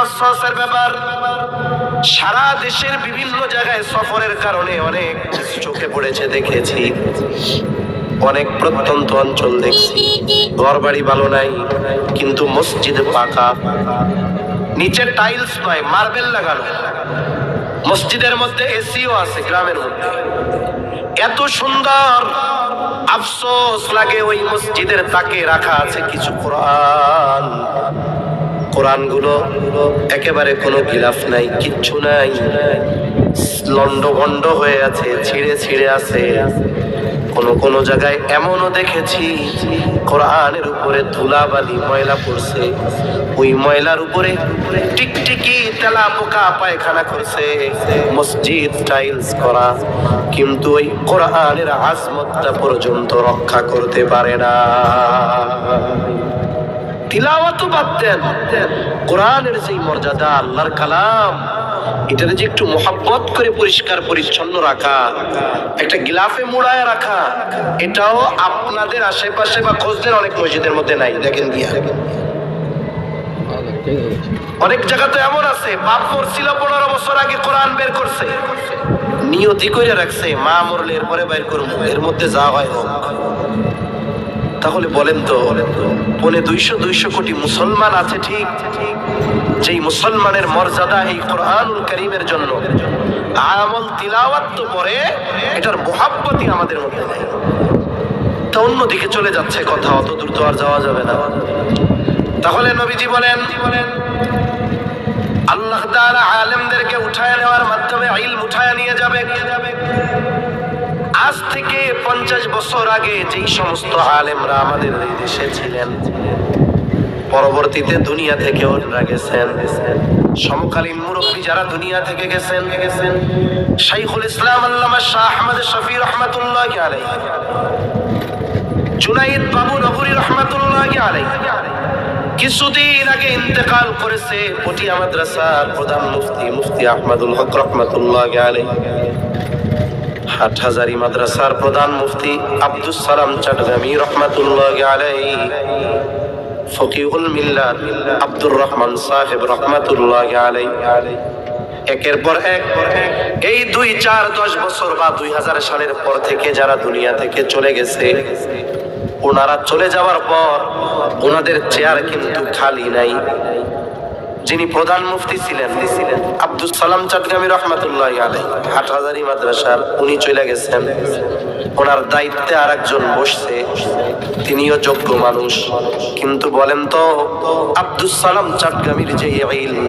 আফসোসের ব্যাপার, সারা দেশের বিভিন্ন জায়গায় সফরের কারণে অনেক চোখে পড়েছে, দেখেছি অনেক প্রত্যন্ত অঞ্চল দেখছি, ঘর বাড়ি ভালো নাই কিন্তু মসজিদ পাকা, নিচে টাইলস নয় মার্বেল লাগানো, মসজিদের মধ্যে এসিও আছে গ্রামের মধ্যে, এত সুন্দর। আফসোস লাগে ওই মসজিদের তাকে রাখা আছে কিছু কোরআন, কোরআনগুলো একেবারে কোনো গিলাফ নাই, কিচ্ছু নাই, লন্ডভন্ড হয়ে আছে, ছিঁড়ে ছিঁড়ে আছে। কোন জায়গায় এমনও দেখেছি কোরআনের উপরে ধুলাবালি ময়লা পড়ছে, ওই ময়লার উপরে টিকটিকি তেলা পোকা পায়খানা করছে, মসজিদ টাইলস করা কিন্তু ওই কোরআনের আজমতটা পর্যন্ত রক্ষা করতে পারে না। তিলাওয়াত বাদ দেন, কোরআনের যে মর্যাদা, আল্লাহর কালাম, এটাকে যে একটু মোহাব্বত করে পরিষ্কার পরিচ্ছন্ন রাখা, একটা গিলাফে মুড়ায় রাখা, এটাও আপনাদের আশেপাশে বা খোঁজদের অনেক মসজিদের মধ্যে নাই। দেখেন গিয়া অনেক জায়গা তো এমন আছে, বাপ মরছিল 15 বছর আগে কোরআন বের করছে, নিয়তি করে রাখছে মা মরলে এরপরে বের করবো, এর মধ্যে যা হয় হোক। তাহলে বলেন তো, 200 কোটি মুসলমান আছে ঠিক, যেই মুসলমানের মর্যাদা এই কোরআনুল কারীমের জন্য, আমল তিলাওয়াত তো পরে, এটার মুহাব্বতই আমাদের মধ্যে নেই। তা অন্যদিকে চলে যাচ্ছে কথা, অত দূর তো আর যাওয়া যাবে না। তাহলে নবীজি বলেন আল্লাহ তাআলা আলেমদেরকে উঠায় নেওয়ার মাধ্যমে ইলম উঠায় নিয়ে যাবে। আজ থেকে 50 বছর আগে যেই সমস্ত আলেমরা আমাদের এই দেশে ছিলেন, পরবর্তীতে দুনিয়া থেকে ওনারা গেছেন, সমকালীন মুরব্বী যারা দুনিয়া থেকে গেছেন, শাইখুল ইসলাম আল্লামা শাহ আহমদ শফি রহমাতুল্লাহি আলাইহি, জুনাইদ বাবু নগরী রহমাতুল্লাহি আলাইহি, কিছুদিন আগে ইন্তেকাল করেছে পটিয়া মাদ্রাসার প্রধান মুফতি মুফতি আহমদুল হক রহমাতুল্লাহি আলাইহি, হাটহাজারী মাদ্রাসার প্রধান মুফতি আব্দুস সালাম চট্টগ্রামী রহমাতুল্লাহি আলাইহি, ফকিহুল মিল্লাত আব্দুর রহমান সাহেব রহমাতুল্লাহি আলাইহি, একের পর এক এই 2, 4, 10 বছর বা 2000 সালের পর থেকে যারা দুনিয়া থেকে চলে গেছে, ওনারা চলে যাওয়ার পর ওনাদের চেয়ার কিন্তু খালি নাই। যিনি প্রধান মুফতি ছিলেন আব্দুস সালাম চট্টগ্রামী রহমাতুল্লাহি আলাইহি, হাটহাজারী মাদ্রাসার, উনি চলে গেছেন, ওনার দায়িত্বে আরেকজন বসছে, তিনিও যোগ্য মানুষ, কিন্তু বলেন তো আব্দুস সালাম চট্টগ্রামীর যে ইলম